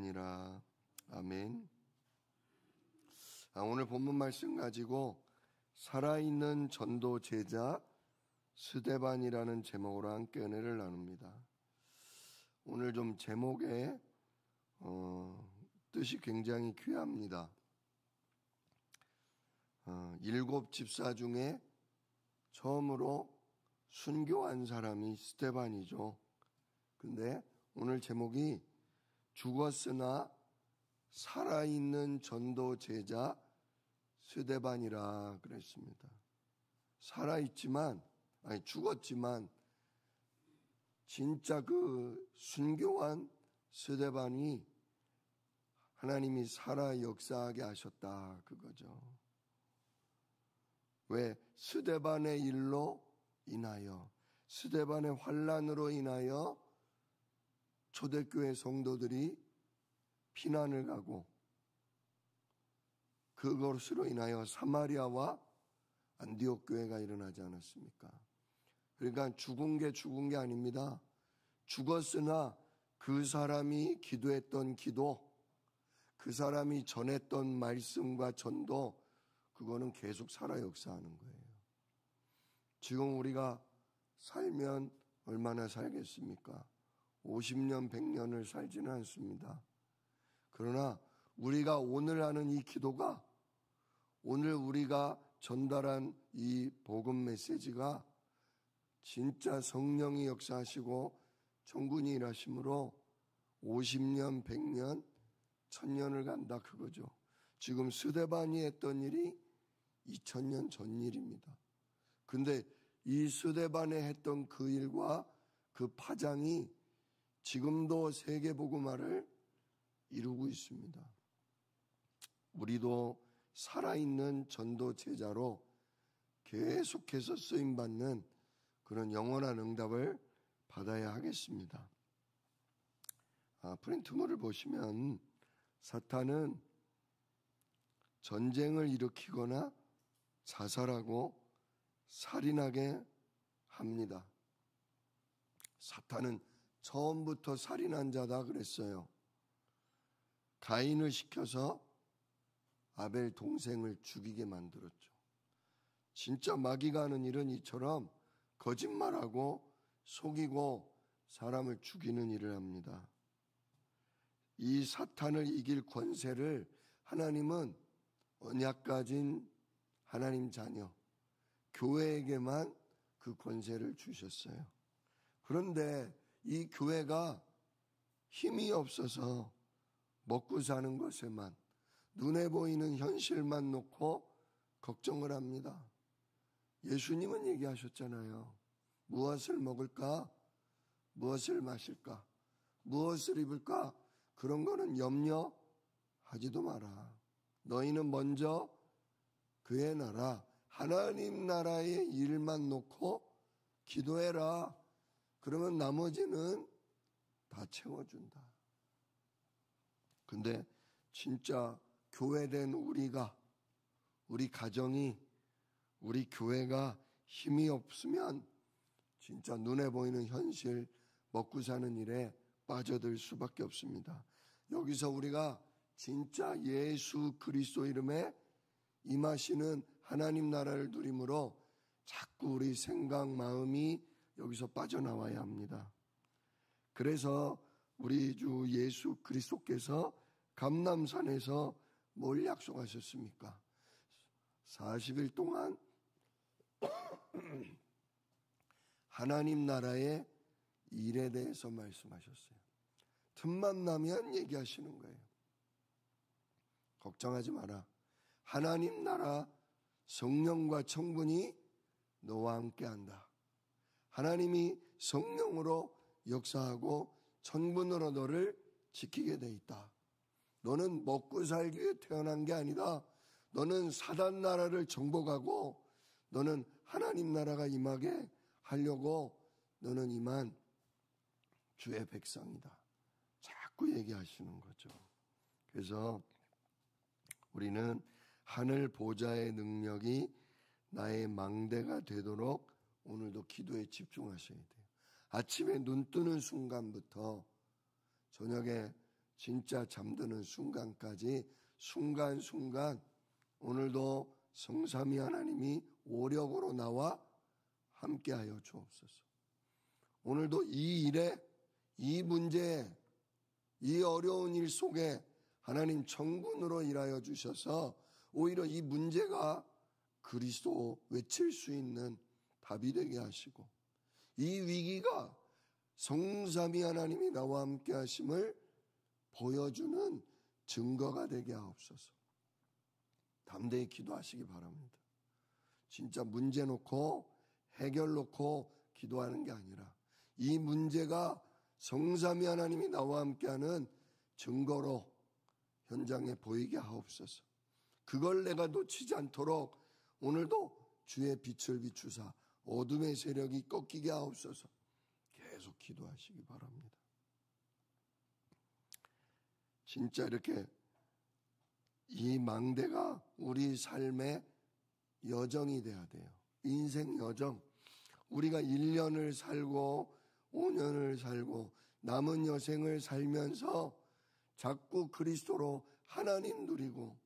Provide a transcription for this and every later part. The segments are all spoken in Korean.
기도하옵나이다. 아멘. 오늘 본문 말씀 가지고 살아있는 전도 제자 스데반이라는 제목으로 함께 은혜를 나눕니다. 오늘 좀 제목의 뜻이 굉장히 귀합니다. 7 집사 중에 처음으로 순교한 사람이 스데반이죠. 근데 오늘 제목이 죽었으나 살아있는 전도 제자 스데반이라 그랬습니다. 죽었지만 진짜 그 순교한 스데반이 하나님이 살아 역사하게 하셨다 그거죠. 왜? 스데반의 일로 인하여, 스데반의 환난으로 인하여 초대교회 성도들이 피난을 가고 그것으로 인하여 사마리아와 안디옥 교회가 일어나지 않았습니까? 그러니까 죽은 게 아닙니다. 죽었으나 그 사람이 기도했던 기도, 그 사람이 전했던 말씀과 전도, 그거는 계속 살아 역사하는 거예요. 지금 우리가 살면 얼마나 살겠습니까? 50년, 100년을 살지는 않습니다. 그러나 우리가 오늘 하는 이 기도가, 오늘 우리가 전달한 이 복음 메시지가 진짜 성령이 역사하시고 천군이 일하심으로 50년, 100년, 1000년을 간다 그거죠. 지금 스데반이 했던 일이 2000년 전 일입니다. 근데 이 스데반에 했던 그 일과 그 파장이 지금도 세계복음화를 이루고 있습니다. 우리도 살아있는 전도 제자로 계속해서 쓰임받는 그런 영원한 응답을 받아야 하겠습니다. 프린트물을 보시면 사탄은 전쟁을 일으키거나 자살하고 살인하게 합니다. 사탄은 처음부터 살인한 자다 그랬어요. 가인을 시켜서 아벨 동생을 죽이게 만들었죠. 진짜 마귀가 하는 일은 이처럼 거짓말하고 속이고 사람을 죽이는 일을 합니다. 이 사탄을 이길 권세를 하나님은 언약 가진 하나님 자녀, 교회에게만 그 권세를 주셨어요. 그런데 이 교회가 힘이 없어서 먹고 사는 것에만, 눈에 보이는 현실만 놓고 걱정을 합니다. 예수님은 얘기하셨잖아요. 무엇을 먹을까? 무엇을 마실까? 무엇을 입을까? 그런 거는 염려하지도 마라. 너희는 먼저 그의 나라, 하나님 나라의 일만 놓고 기도해라. 그러면 나머지는 다 채워준다. 근데 진짜 교회된 우리가, 우리 가정이, 우리 교회가 힘이 없으면 진짜 눈에 보이는 현실, 먹고 사는 일에 빠져들 수밖에 없습니다. 여기서 우리가 진짜 예수 그리스도 이름에 임하시는 하나님 나라를 누림으로 자꾸 우리 생각, 마음이 여기서 빠져나와야 합니다. 그래서 우리 주 예수 그리스도께서 감람산에서 뭘 약속하셨습니까? 40일 동안 하나님 나라의 일에 대해서 말씀하셨어요. 틈만 나면 얘기하시는 거예요. 걱정하지 마라. 하나님 나라 성령과 천군이 너와 함께 한다. 하나님이 성령으로 역사하고 천군으로 너를 지키게 돼 있다. 너는 먹고 살기 위해 태어난 게 아니다. 너는 사단 나라를 정복하고 너는 하나님 나라가 임하게 하려고 너는 임한 주의 백성이다. 자꾸 얘기하시는 거죠. 그래서 우리는 하늘 보좌의 능력이 나의 망대가 되도록 오늘도 기도에 집중하셔야 돼요. 아침에 눈 뜨는 순간부터 저녁에 진짜 잠드는 순간까지 순간순간 오늘도 성삼위 하나님이 오력으로 나와 함께하여 주옵소서. 오늘도 이 일에, 이 문제에, 이 어려운 일 속에 하나님 청군으로 일하여 주셔서 오히려 이 문제가 그리스도 외칠 수 있는 답이 되게 하시고, 이 위기가 성삼위 하나님이 나와 함께 하심을 보여주는 증거가 되게 하옵소서. 담대히 기도하시기 바랍니다. 진짜 문제 놓고 해결 놓고 기도하는 게 아니라 이 문제가 성삼위 하나님이 나와 함께하는 증거로 현장에 보이게 하옵소서. 그걸 내가 놓치지 않도록 오늘도 주의 빛을 비추사 어둠의 세력이 꺾이게 하옵소서. 계속 기도하시기 바랍니다. 진짜 이렇게 이 망대가 우리 삶의 여정이 돼야 돼요. 인생 여정. 우리가 1년을 살고 5년을 살고 남은 여생을 살면서 자꾸 그리스도로 하나님 누리고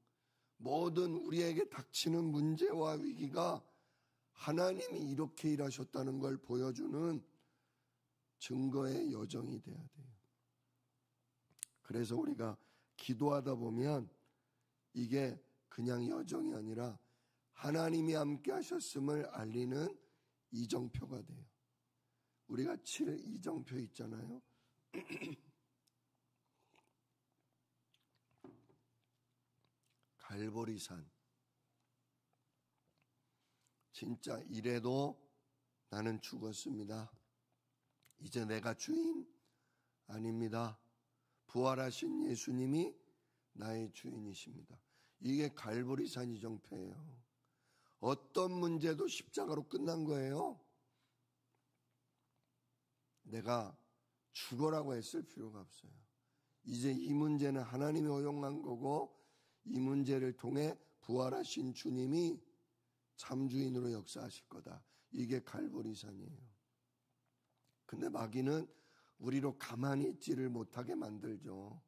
모든 우리에게 닥치는 문제와 위기가 하나님이 이렇게 일하셨다는 걸 보여주는 증거의 여정이 돼야 돼요. 그래서 우리가 기도하다 보면 이게 그냥 여정이 아니라 하나님이 함께 하셨음을 알리는 이정표가 돼요. 우리가 칠 이정표 있잖아요. 갈보리산. 진짜 이래도 나는 죽었습니다. 이제 내가 주인 아닙니다. 부활하신 예수님이 나의 주인이십니다. 이게 갈보리산 이정표예요. 어떤 문제도 십자가로 끝난 거예요. 내가 죽어라고 했을 필요가 없어요. 이제 이 문제는 하나님이 허용한 거고 이 문제를 통해 부활하신 주님이 참 주인으로 역사하실 거다. 이게 갈보리산이에요. 근데 마귀는 우리로 가만히 있지를 못하게 만들죠.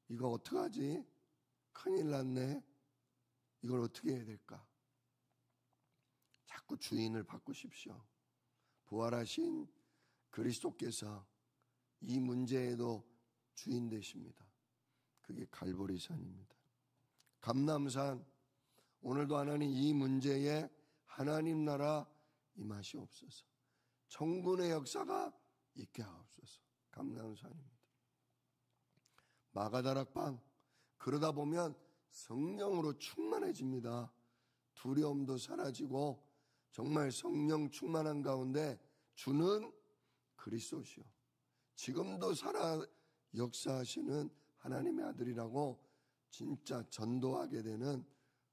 이거 어떡하지? 큰일 났네. 이걸 어떻게 해야 될까? 자꾸 주인을 바꾸십시오. 부활하신 그리스도께서 이 문제에도 주인 되십니다. 그게 갈보리산입니다. 감람산. 오늘도 하나님 이 문제에 하나님 나라 임하시옵소서. 청군의 역사가 있게 하옵소서. 감람산입니다. 마가다락방. 그러다 보면 성령으로 충만해집니다. 두려움도 사라지고 정말 성령 충만한 가운데 주는 그리스도시요 지금도 살아 역사하시는 하나님의 아들이라고 진짜 전도하게 되는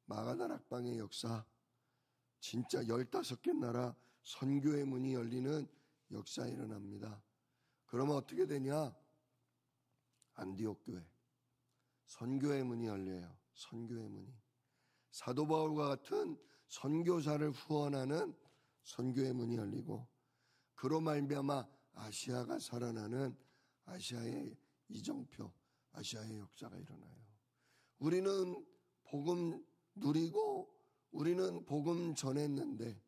마가다락방의 역사, 진짜 15개 나라 선교의 문이 열리는 역사 일어납니다. 그러면 어떻게 되냐? 안디옥 교회 선교의 문이 열려요. 선교의 문이. 사도 바울과 같은 선교사를 후원하는 선교의 문이 열리고 그로 말미암아 아시아가 살아나는 아시아의 이정표, 아시아의 역사가 일어나요. 우리는 복음 누리고 우리는 복음 전했는데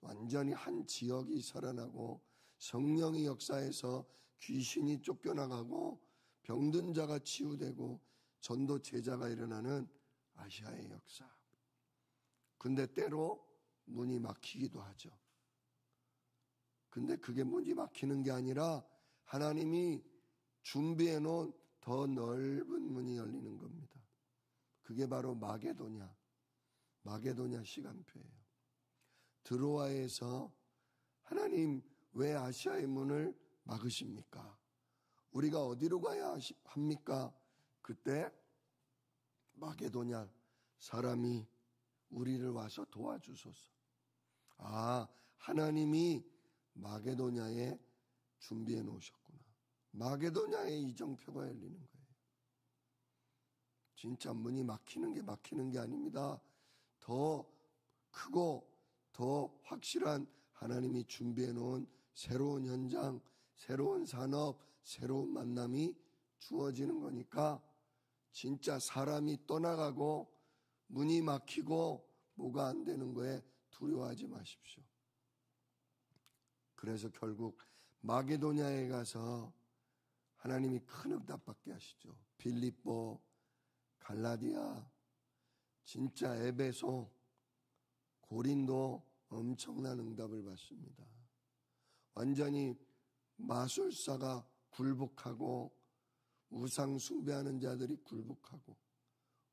완전히 한 지역이 살아나고 성령의 역사에서 귀신이 쫓겨나가고 병든 자가 치유되고 전도 제자가 일어나는 아시아의 역사. 근데 때로 문이 막히기도 하죠. 근데 그게 문이 막히는 게 아니라 하나님이 준비해 놓은 더 넓은 문이 열리는 겁니다. 그게 바로 마게도냐 시간표예요. 드로아에서 하나님 왜 아시아의 문을 막으십니까? 우리가 어디로 가야 합니까? 그때 마게도냐 사람이 우리를 와서 도와주소서. 아, 하나님이 마게도냐에 준비해 놓으셨구나. 마게도냐의 이정표가 열리는 거예요. 진짜 문이 막히는 게 아닙니다. 더 크고 더 확실한 하나님이 준비해 놓은 새로운 현장, 새로운 산업, 새로운 만남이 주어지는 거니까 진짜 사람이 떠나가고 문이 막히고 뭐가 안 되는 거에 두려워하지 마십시오. 그래서 결국 마게도냐에 가서 하나님이 큰 응답받게 하시죠. 빌립보, 갈라디아, 진짜 에베소, 고린도 엄청난 응답을 받습니다. 완전히 마술사가 굴복하고 우상 숭배하는 자들이 굴복하고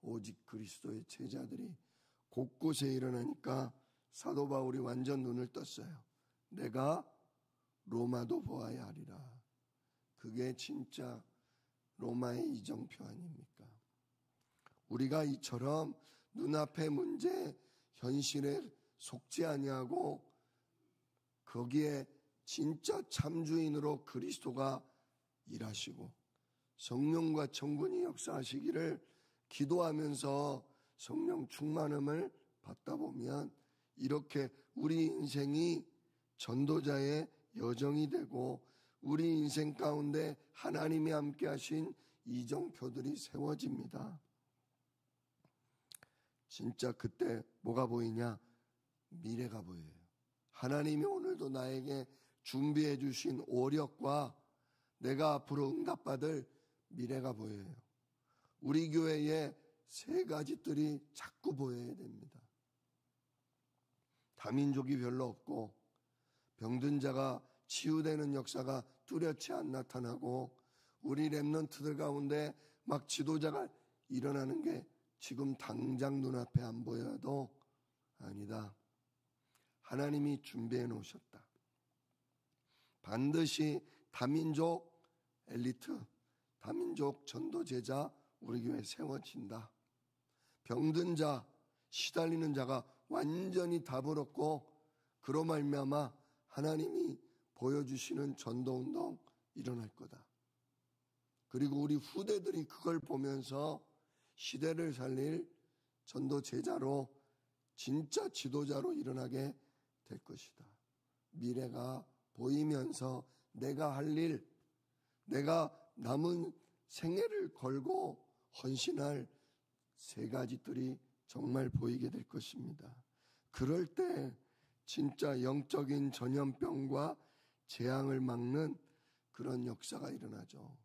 오직 그리스도의 제자들이 곳곳에 일어나니까 사도 바울이 완전 눈을 떴어요. 내가 로마도 보아야 하리라. 그게 진짜 로마의 이정표 아닙니까? 우리가 이처럼 눈앞의 문제, 현실에 속지 아니하고 거기에 진짜 참주인으로 그리스도가 일하시고 성령과 천군이 역사하시기를 기도하면서 성령 충만함을 받다 보면 이렇게 우리 인생이 전도자의 여정이 되고 우리 인생 가운데 하나님이 함께 하신 이정표들이 세워집니다. 진짜 그때 뭐가 보이냐? 미래가 보여요. 하나님이 오늘도 나에게 준비해 주신 오력과 내가 앞으로 응답받을 미래가 보여요. 우리 교회에 세 가지 뜰이 자꾸 보여야 됩니다. 다민족이 별로 없고 병든 자가 치유되는 역사가 뚜렷이 안 나타나고 우리 렘넌트들 가운데 막 지도자가 일어나는 게 지금 당장 눈앞에 안 보여도 아니다. 하나님이 준비해 놓으셨다. 반드시 다민족 엘리트, 다민족 전도제자 우리 교회에 세워진다. 병든 자, 시달리는 자가 완전히 답을 얻고 그로 말미암아 하나님이 보여주시는 전도운동 일어날 거다. 그리고 우리 후대들이 그걸 보면서 시대를 살릴 전도제자로 진짜 지도자로 일어나게 될 것이다. 미래가 보이면서 내가 할 일, 내가 남은 생애를 걸고 헌신할 세 가지들이 정말 보이게 될 것입니다. 그럴 때 진짜 영적인 전염병과 재앙을 막는 그런 역사가 일어나죠.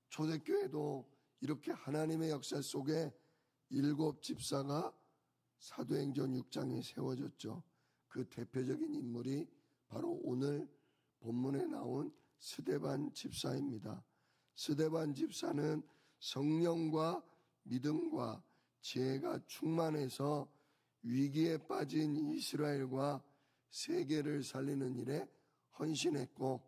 초대교회도 이렇게 하나님의 역사 속에 7 집사가 사도행전 6장에 세워졌죠. 그 대표적인 인물이 바로 오늘 본문에 나온 스데반 집사입니다. 스데반 집사는 성령과 믿음과 지혜가 충만해서 위기에 빠진 이스라엘과 세계를 살리는 일에 헌신했고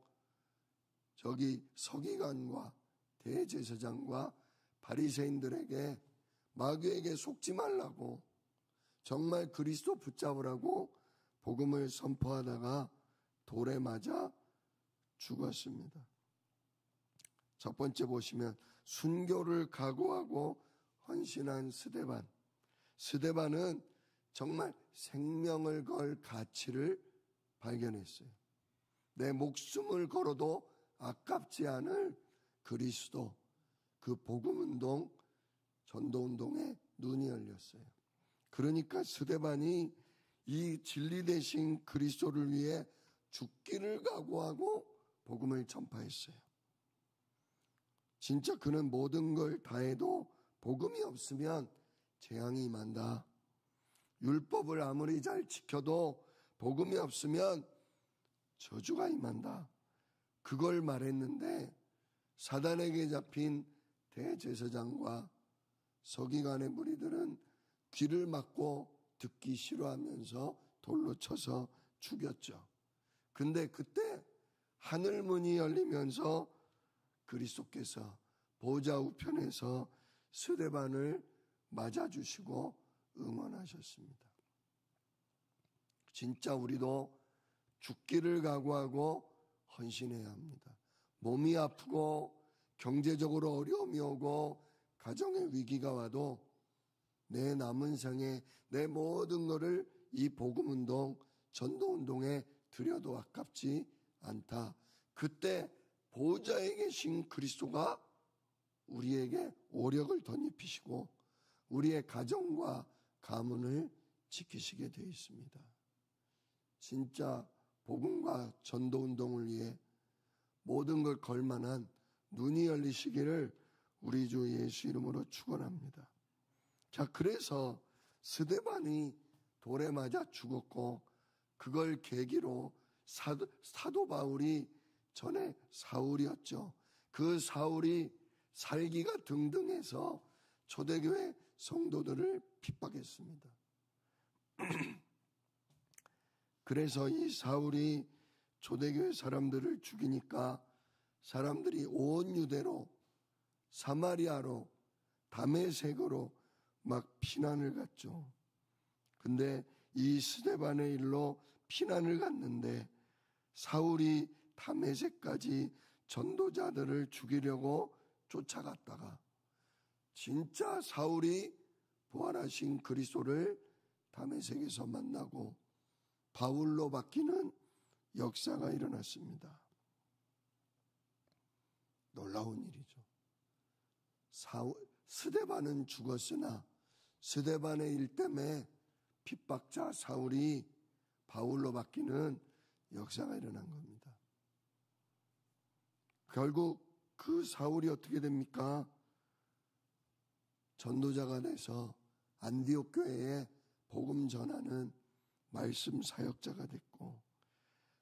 저기 서기관과 대제사장과 바리새인들에게 마귀에게 속지 말라고 정말 그리스도 붙잡으라고 복음을 선포하다가 돌에 맞아 죽었습니다. 첫 번째 보시면 순교를 각오하고 헌신한 스데반. 스데반은 정말 생명을 걸 가치를 발견했어요. 내 목숨을 걸어도 아깝지 않을 그리스도, 그 복음운동, 전도운동에 눈이 열렸어요. 그러니까 스데반이 이 진리 대신 그리스도를 위해 죽기를 각오하고 복음을 전파했어요. 진짜 그는 모든 걸 다해도 복음이 없으면 재앙이 임한다. 율법을 아무리 잘 지켜도 복음이 없으면 저주가 임한다. 그걸 말했는데 사단에게 잡힌 대제사장과 서기관의 무리들은 귀를 막고 듣기 싫어하면서 돌로 쳐서 죽였죠. 근데 그때 하늘문이 열리면서 그리스도께서 보좌 우편에서 스데반을 맞아주시고 응원하셨습니다. 진짜 우리도 죽기를 각오하고 헌신해야 합니다. 몸이 아프고 경제적으로 어려움이 오고 가정의 위기가 와도 내 남은 생에 내 모든 것을 이 복음운동, 전도운동에 드려도 아깝지 않다. 그때 보좌에 계신 그리스도가 우리에게 오력을 덧입히시고 우리의 가정과 가문을 지키시게 되어 있습니다. 진짜 복음과 전도운동을 위해 모든 걸 걸만한 눈이 열리시기를 우리 주 예수 이름으로 축원합니다. 자, 그래서 스데반이 돌에 맞아 죽었고 그걸 계기로 사도 바울이 전에 사울이었죠. 그 사울이 살기가 등등해서 초대교회 성도들을 핍박했습니다. 그래서 이 사울이 초대교회 사람들을 죽이니까 사람들이 온 유대로 사마리아로 다메섹으로 막 피난을 갔죠. 근데 이 스데반의 일로 피난을 갔는데 사울이 다메섹까지 전도자들을 죽이려고 쫓아갔다가 진짜 사울이 부활하신 그리스도를 다메섹에서 만나고 바울로 바뀌는 역사가 일어났습니다. 놀라운 일이죠. 스데반은 죽었으나 스데반의 일 때문에 핍박자 사울이 바울로 바뀌는 역사가 일어난 겁니다. 결국 그 사울이 어떻게 됩니까? 전도자가 돼서 안디옥 교회에 복음 전하는 말씀 사역자가 됐고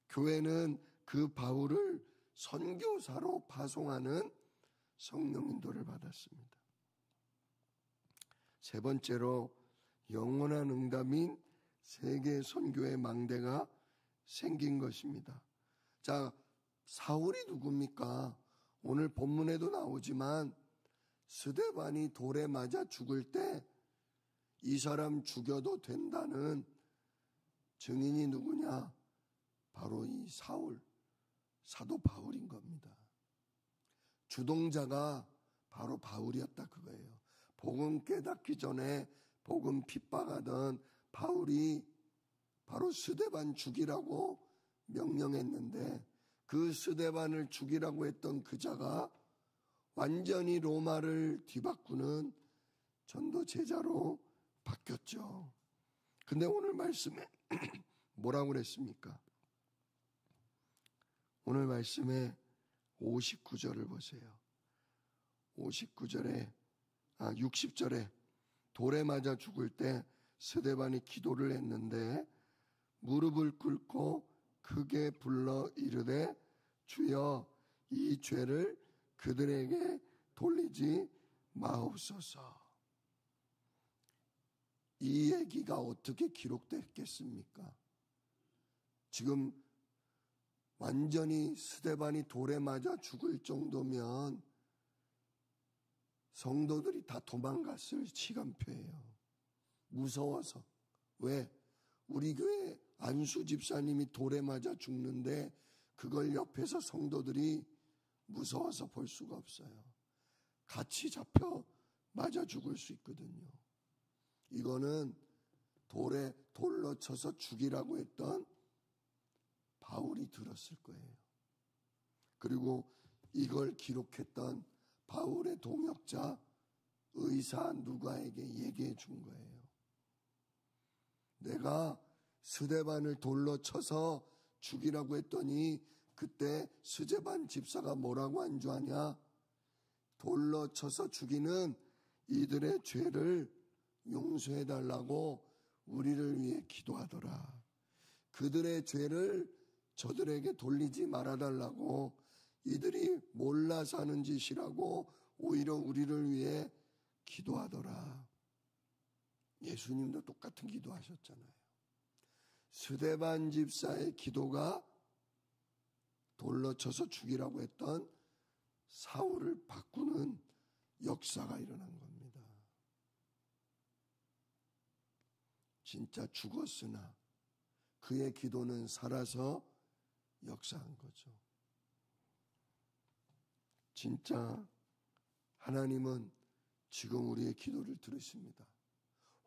교회는 그 바울을 선교사로 파송하는 성령 인도를 받았습니다. 세 번째로 영원한 응답인 세계 선교의 망대가 생긴 것입니다. 자, 사울이 누굽니까? 오늘 본문에도 나오지만 스데반이 돌에 맞아 죽을 때 이 사람 죽여도 된다는 증인이 누구냐? 바로 이 사울, 사도 바울인 겁니다. 주동자가 바로 바울이었다 그거예요. 복음 깨닫기 전에 복음 핍박하던 바울이 바로 스데반 죽이라고 명령했는데 그 스데반을 죽이라고 했던 그 자가 완전히 로마를 뒤바꾸는 전도 제자로 바뀌었죠. 근데 오늘 말씀에 뭐라고 그랬습니까? 오늘 말씀에 59절을 보세요. 60절에 돌에 맞아 죽을 때 스데반이 기도를 했는데 무릎을 꿇고 크게 불러 이르되 주여 이 죄를 그들에게 돌리지 마옵소서. 이 얘기가 어떻게 기록됐겠습니까? 지금 완전히 스데반이 돌에 맞아 죽을 정도면 성도들이 다 도망갔을 시간표예요. 무서워서. 왜? 우리 교회 안수 집사님이 돌에 맞아 죽는데 그걸 옆에서 성도들이 무서워서 볼 수가 없어요. 같이 잡혀 맞아 죽을 수 있거든요. 이거는 돌로 쳐서 죽이라고 했던 바울이 들었을 거예요. 그리고 이걸 기록했던 바울의 동역자 의사 누가에게 얘기해 준 거예요. 내가 스데반을 돌로 쳐서 죽이라고 했더니 그때 스데반 집사가 뭐라고 한 줄 아냐? 돌로 쳐서 죽이는 이들의 죄를 용서해 달라고 우리를 위해 기도하더라. 그들의 죄를 저들에게 돌리지 말아달라고 이들이 몰라서 하는 짓이라고 오히려 우리를 위해 기도하더라. 예수님도 똑같은 기도하셨잖아요. 스데반 집사의 기도가 돌로 쳐서 죽이라고 했던 사울을 바꾸는 역사가 일어난 겁니다. 진짜 죽었으나 그의 기도는 살아서 역사한 거죠. 진짜 하나님은 지금 우리의 기도를 들으십니다.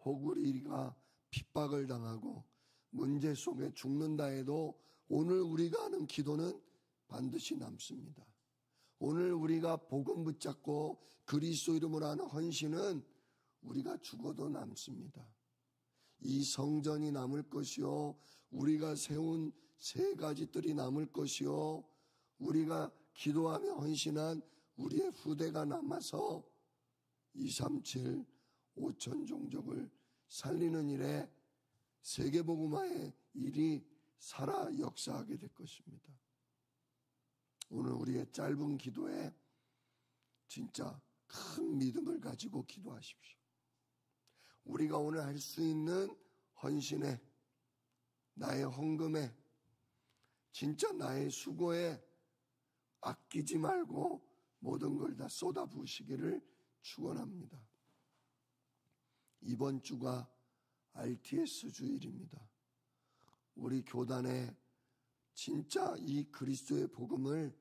혹 우리가 핍박을 당하고 문제 속에 죽는다 해도 오늘 우리가 하는 기도는 반드시 남습니다. 오늘 우리가 복음 붙잡고 그리스도 이름으로 하는 헌신은 우리가 죽어도 남습니다. 이 성전이 남을 것이요, 우리가 세운 세 가지 뜰이 남을 것이요, 우리가 기도하며 헌신한 우리의 후대가 남아서 237 5천 종족을 살리는 일에 세계복음화의 일이 살아 역사하게 될 것입니다. 오늘 우리의 짧은 기도에 진짜 큰 믿음을 가지고 기도하십시오. 우리가 오늘 할 수 있는 헌신에, 나의 헌금에, 진짜 나의 수고에 아끼지 말고 모든 걸 다 쏟아부으시기를 축원합니다. 이번 주가 RTS 주일입니다. 우리 교단에 진짜 이 그리스도의 복음을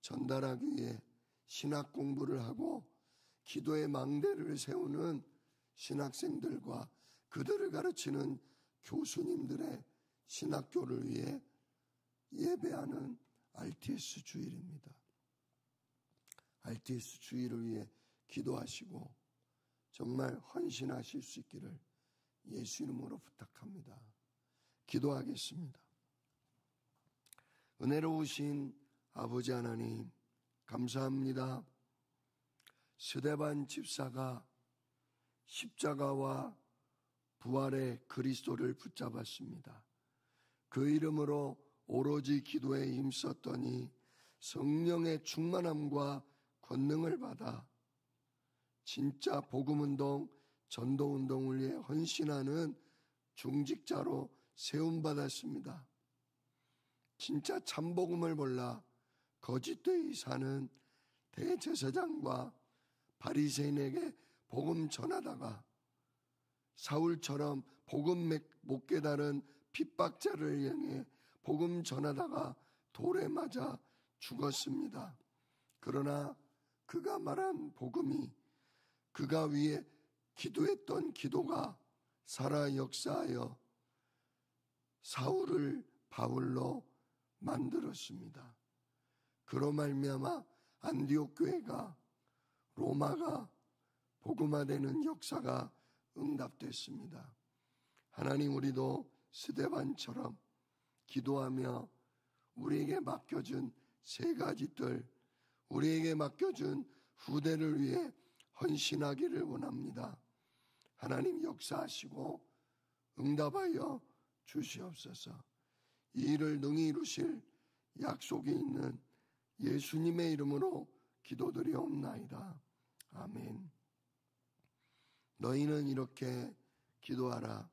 전달하기 위해 신학 공부를 하고 기도의 망대를 세우는 신학생들과 그들을 가르치는 교수님들의 신학교를 위해 예배하는 RTS 주일입니다. RTS 주일을 위해 기도하시고 정말 헌신하실 수 있기를 예수 이름으로 부탁합니다. 기도하겠습니다. 은혜로우신 아버지 하나님, 감사합니다. 스데반 집사가 십자가와 부활의 그리스도를 붙잡았습니다. 그 이름으로 오로지 기도에 힘썼더니 성령의 충만함과 권능을 받아 진짜 복음운동, 전도운동을 위해 헌신하는 중직자로 세움받았습니다. 진짜 참복음을 몰라 거짓되이 사는 대제사장과 바리새인에게 복음 전하다가 사울처럼 복음 못 깨달은 핍박자를 향해 복음 전하다가 돌에 맞아 죽었습니다. 그러나 그가 말한 복음이, 그가 위해 기도했던 기도가 살아 역사하여 사울을 바울로 만들었습니다. 그로 말미암아 안디옥 교회가, 로마가 복음화되는 역사가 응답됐습니다. 하나님, 우리도 스데반처럼 기도하며 우리에게 맡겨준 세 가지 뜰, 우리에게 맡겨준 후대를 위해 헌신하기를 원합니다. 하나님 역사하시고 응답하여 주시옵소서. 이 일을 능히 이루실 약속이 있는 예수님의 이름으로 기도드리옵나이다. 아멘. 너희는 이렇게 기도하라.